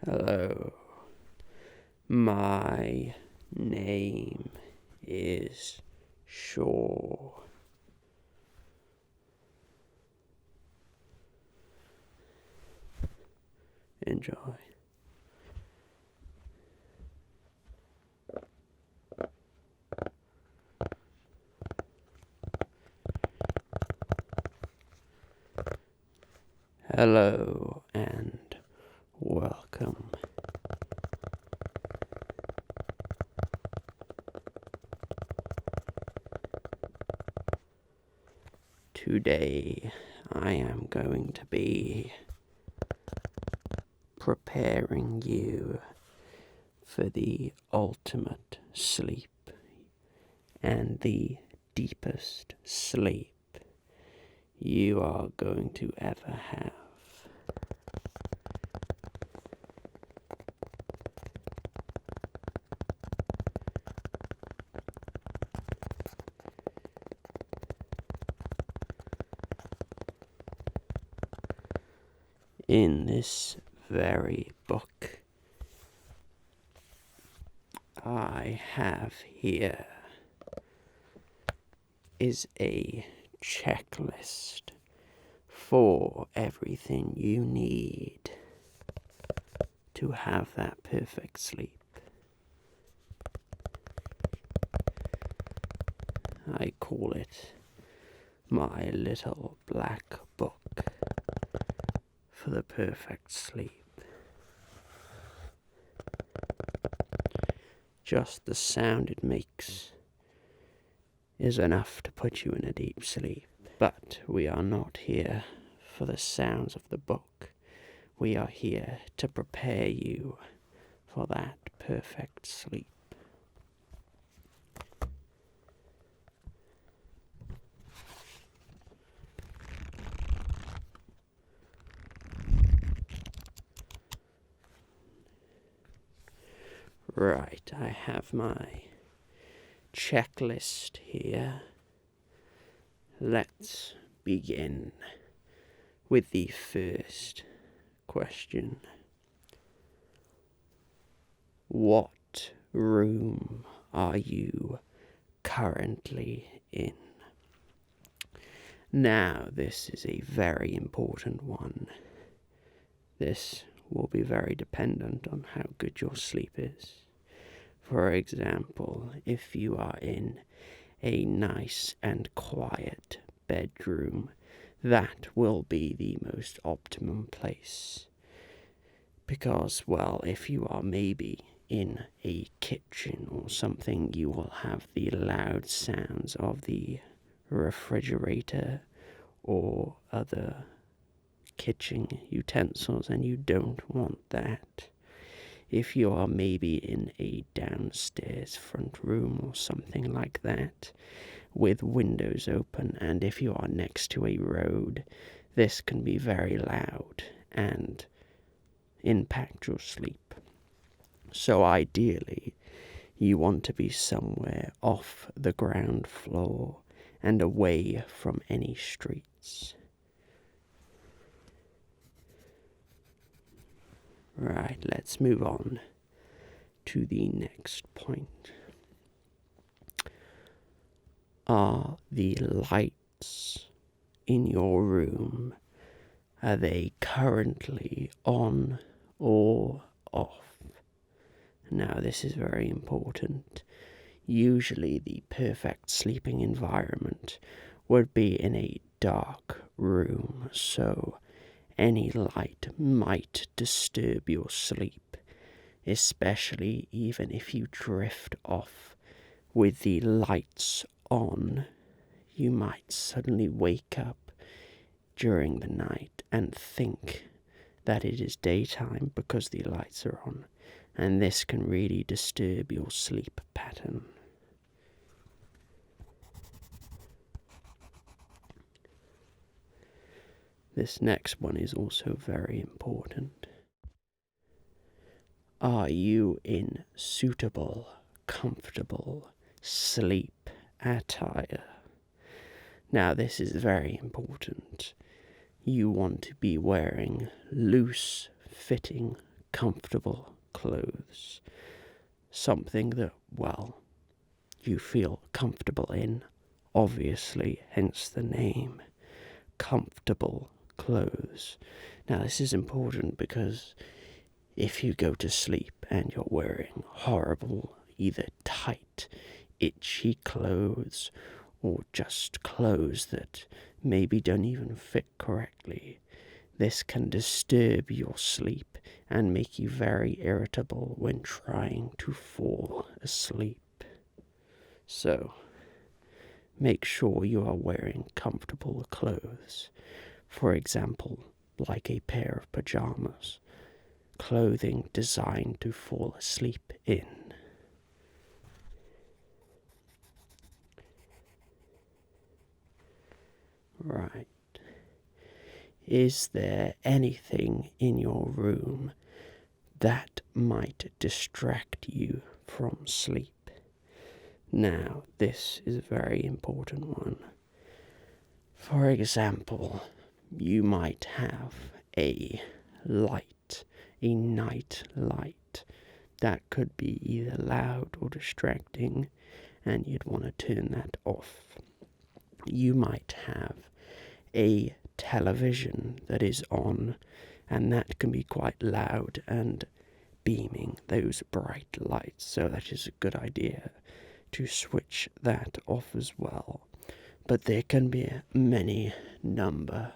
Hello, my name is Shure. Enjoy. Hello and welcome. Today I am going to be preparing you for the ultimate sleep and the deepest sleep you are going to ever have. In this very book I have here is a checklist for everything you need to have that perfect sleep. I call it my little black book for the perfect sleep. Just the sound it makes is enough to put you in a deep sleep. But we are not here for the sounds of the book. We are here to prepare you for that perfect sleep. Right, I have my checklist here. Let's begin with the first question. What room are you currently in? Now, this is a very important one. This will be very dependent on how good your sleep is. For example, if you are in a nice and quiet bedroom, that will be the most optimum place. Because, well, if you are maybe in a kitchen or something, you will have the loud sounds of the refrigerator or other kitchen utensils, and you don't want that. If you are maybe in a downstairs front room or something like that, with windows open, and if you are next to a road, this can be very loud and impact your sleep. So ideally, you want to be somewhere off the ground floor and away from any streets. Right, let's move on to the next point. Are the lights in your room, are they currently on or off? Now, this is very important. Usually the perfect sleeping environment would be in a dark room, so any light might disturb your sleep, especially even if you drift off with the lights on. You might suddenly wake up during the night and think that it is daytime because the lights are on, and this can really disturb your sleep pattern. This next one is also very important. Are you in suitable, comfortable sleep attire? Now, this is very important. You want to be wearing loose-fitting comfortable clothes. Something that, well, you feel comfortable in, obviously, hence the name, comfortable clothes. Now, this is important because if you go to sleep and you're wearing horrible, either tight, itchy clothes or just clothes that maybe don't even fit correctly, this can disturb your sleep and make you very irritable when trying to fall asleep. So, make sure you are wearing comfortable clothes. For example, like a pair of pajamas, clothing designed to fall asleep in. Right. Is there anything in your room that might distract you from sleep? Now, this is a very important one. For example, you might have a light, a night light, that could be either loud or distracting, and you'd want to turn that off. You might have a television that is on, and that can be quite loud and beaming those bright lights, so that is a good idea to switch that off as well. But there can be many number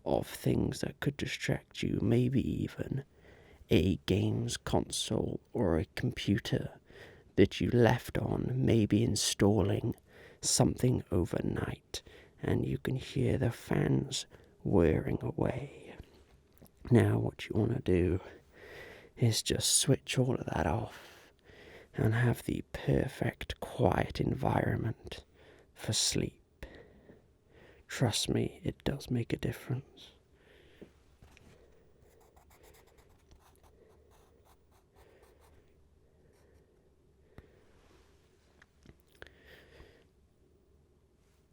of things that could distract you, maybe even a games console or a computer that you left on, maybe installing something overnight, and you can hear the fans whirring away. Now what you want to do is just switch all of that off and have the perfect quiet environment for sleep. Trust me, it does make a difference.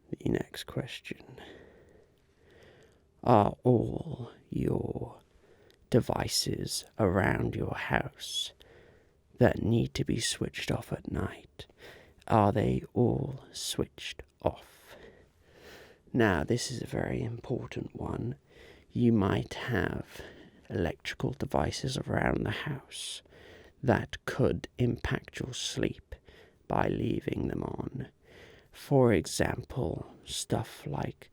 The next question. Are all your devices around your house that need to be switched off at night, are they all switched off? Now, this is a very important one. You might have electrical devices around the house that could impact your sleep by leaving them on. For example, stuff like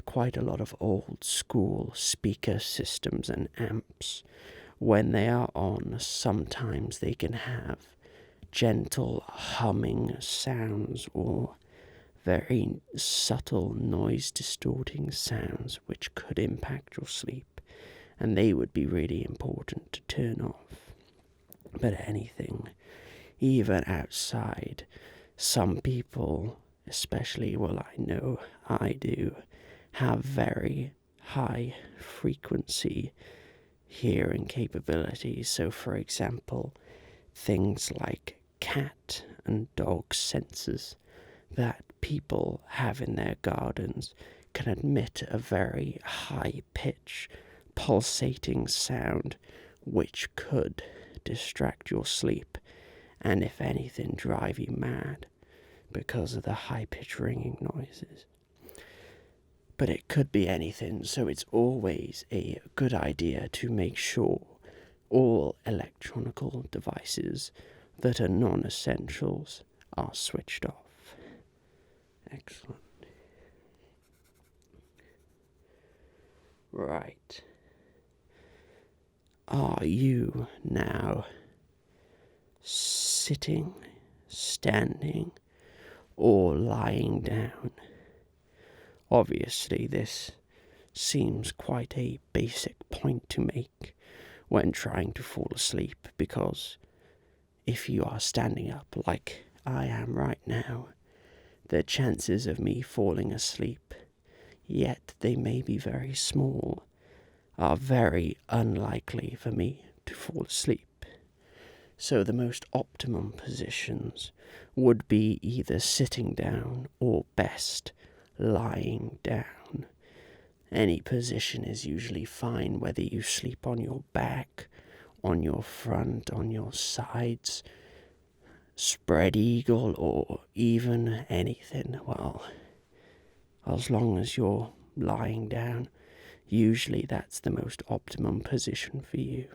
quite a lot of old school speaker systems and amps. When they are on, sometimes they can have gentle humming sounds or very subtle noise distorting sounds which could impact your sleep, and they would be really important to turn off. But anything, even outside, some people, especially, well, I know I do, have very high frequency hearing capabilities. So, for example, things like cat and dog sensors that people have in their gardens can emit a very high pitch, pulsating sound which could distract your sleep and, if anything, drive you mad because of the high pitch ringing noises. But it could be anything, so it's always a good idea to make sure all electronical devices that are non-essentials are switched off. Excellent. Right. Are you now sitting, standing, or lying down? Obviously, this seems quite a basic point to make when trying to fall asleep, because if you are standing up like I am right now, the chances of me falling asleep, yet they may be very small, are very unlikely for me to fall asleep. So the most optimum positions would be either sitting down or best lying down. Any position is usually fine, whether you sleep on your back on your front, on your sides, spread eagle, or even anything. Well, as long as you're lying down, usually that's the most optimum position for you.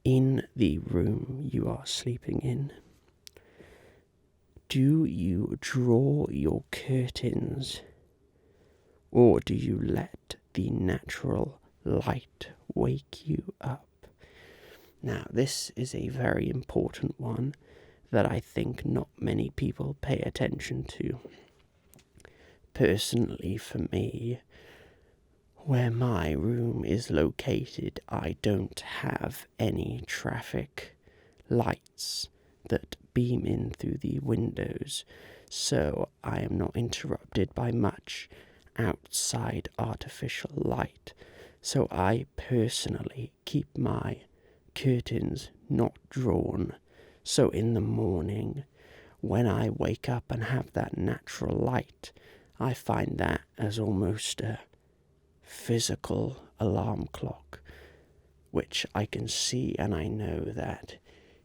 In the room you are sleeping in, do you draw your curtains, or do you let the natural light wake you up? Now, this is a very important one that I think not many people pay attention to. Personally, for me, where my room is located, I don't have any traffic lights that beam in through the windows, so I am not interrupted by much outside artificial light. So I personally keep my curtains not drawn, so in the morning when I wake up and have that natural light, I find that as almost a physical alarm clock, which I can see and I know that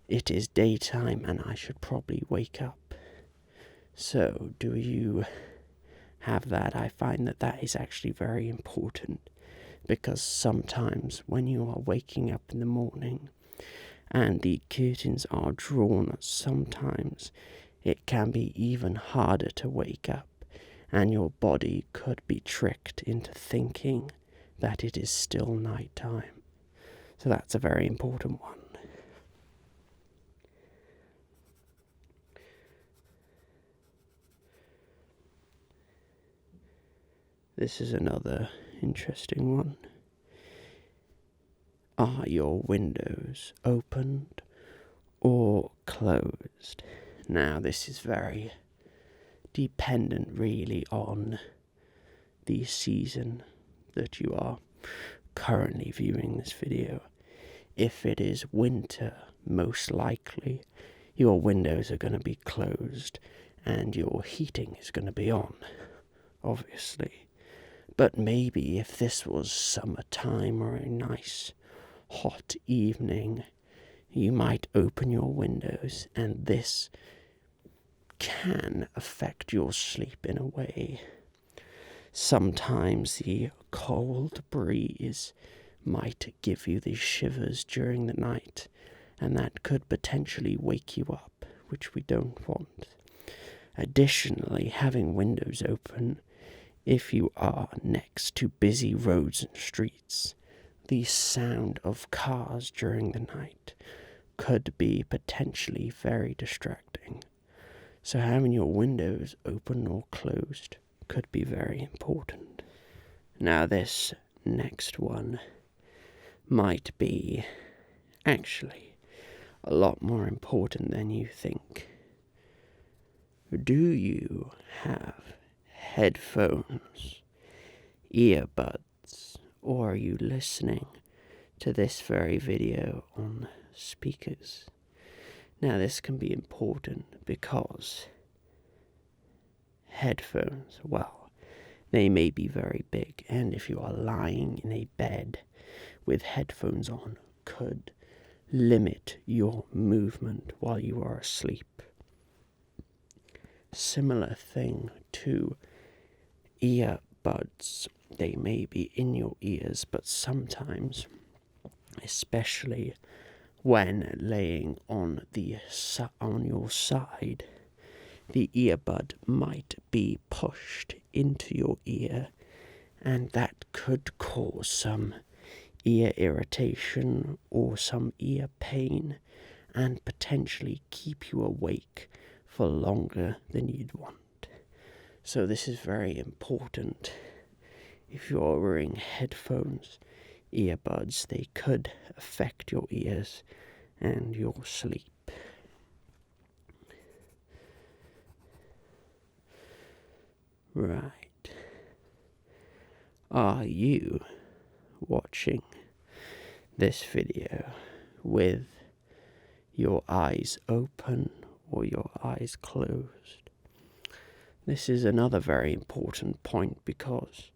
it is daytime and I should probably wake up. So do you have that? I find that that is actually very important, because sometimes when you are waking up in the morning and the curtains are drawn, sometimes it can be even harder to wake up, and your body could be tricked into thinking that it is still night time. So that's a very important one. This is another interesting one. Are your windows opened or closed? Now, this is very dependent really on the season that you are currently viewing this video. If it is winter, most likely your windows are going to be closed and your heating is going to be on, obviously. But maybe if this was summertime or a nice hot evening, you might open your windows, and this can affect your sleep in a way. Sometimes the cold breeze might give you the shivers during the night, and that could potentially wake you up, which we don't want. Additionally, having windows open, if you are next to busy roads and streets, the sound of cars during the night could be potentially very distracting. So having your windows open or closed could be very important. Now this next one might be actually a lot more important than you think. Do you have headphones, earbuds, or are you listening to this very video on speakers? Now this can be important because headphones, well, they may be very big, and if you are lying in a bed with headphones on, could limit your movement while you are asleep. Similar thing to earbuds. They may be in your ears, but sometimes, especially when laying on your side, the earbud might be pushed into your ear, and that could cause some ear irritation or some ear pain, and potentially keep you awake for longer than you'd want. So this is very important. If you're wearing headphones, earbuds, they could affect your ears and your sleep. Right. Are you watching this video with your eyes open or your eyes closed? This is another very important point, because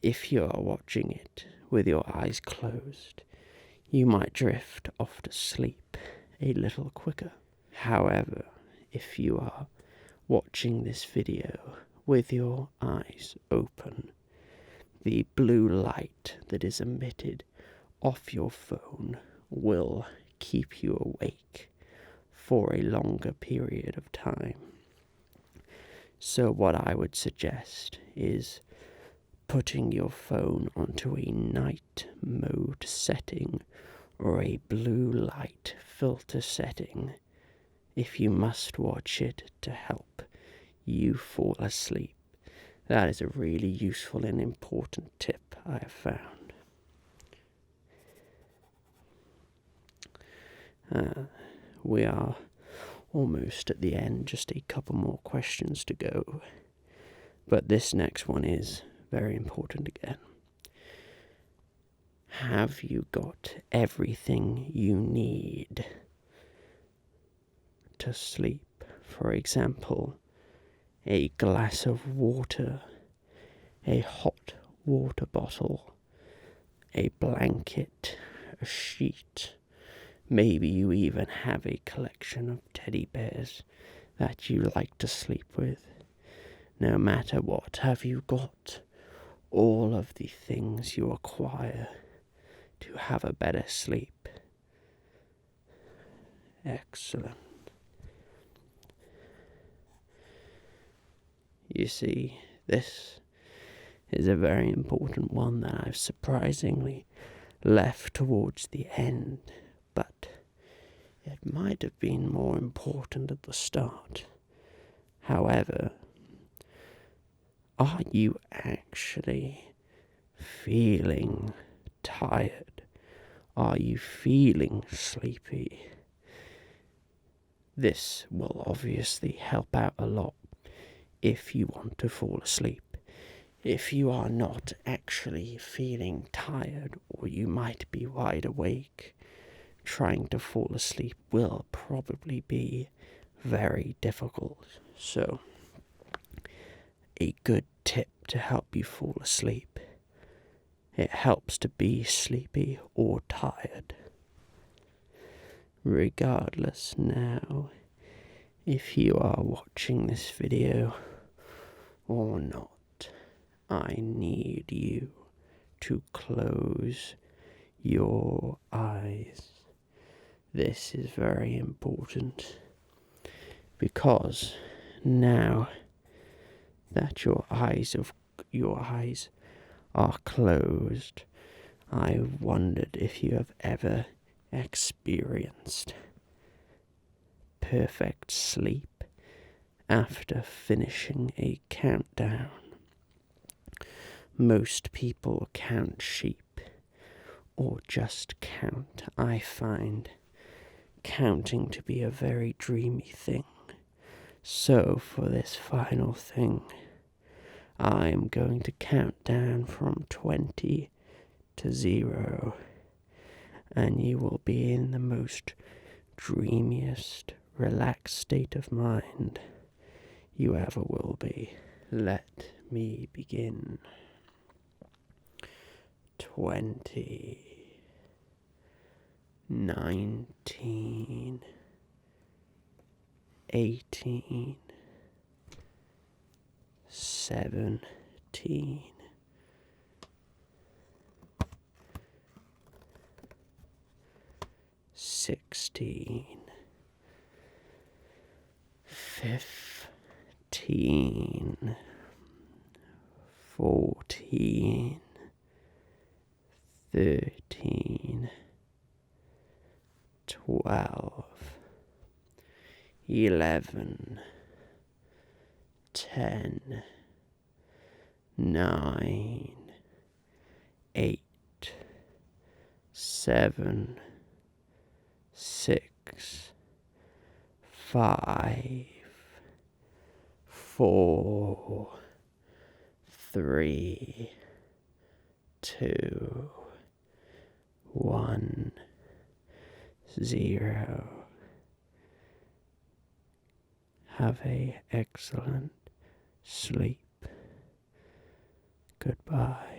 if you are watching it with your eyes closed, you might drift off to sleep a little quicker. However, if you are watching this video with your eyes open, the blue light that is emitted off your phone will keep you awake for a longer period of time. So what I would suggest is putting your phone onto a night mode setting or a blue light filter setting if you must watch it to help you fall asleep. That is a really useful and important tip I have found. We are almost at the end, just a couple more questions to go. But this next one is very important again. Have you got everything you need to sleep? For example, a glass of water, a hot water bottle, a blanket, a sheet. Maybe you even have a collection of teddy bears that you like to sleep with. No matter what, have you got all of the things you acquire to have a better sleep? Excellent. You see, this is a very important one that I've surprisingly left towards the end, but it might have been more important at the start. However, are you actually feeling tired? Are you feeling sleepy? This will obviously help out a lot if you want to fall asleep. If you are not actually feeling tired, or you might be wide awake, trying to fall asleep will probably be very difficult. So, a good tip to help you fall asleep. It helps to be sleepy or tired. Regardless now, if you are watching this video or not, I need you to close your eyes. This is very important because now that your eyes are closed, I wondered if you have ever experienced perfect sleep after finishing a countdown. Most people count sheep or just count. I find counting to be a very dreamy thing. So for this final thing, I am going to count down from 20 to 0, and you will be in the most dreamiest, relaxed state of mind you ever will be. Let me begin. 20, 19, 18, 17, 16, 15, 14, 13, 12, 11, 10, 9, 8, 7, 6, 5, 4, 3, 2, 1, 0. Have an excellent sleep. Goodbye.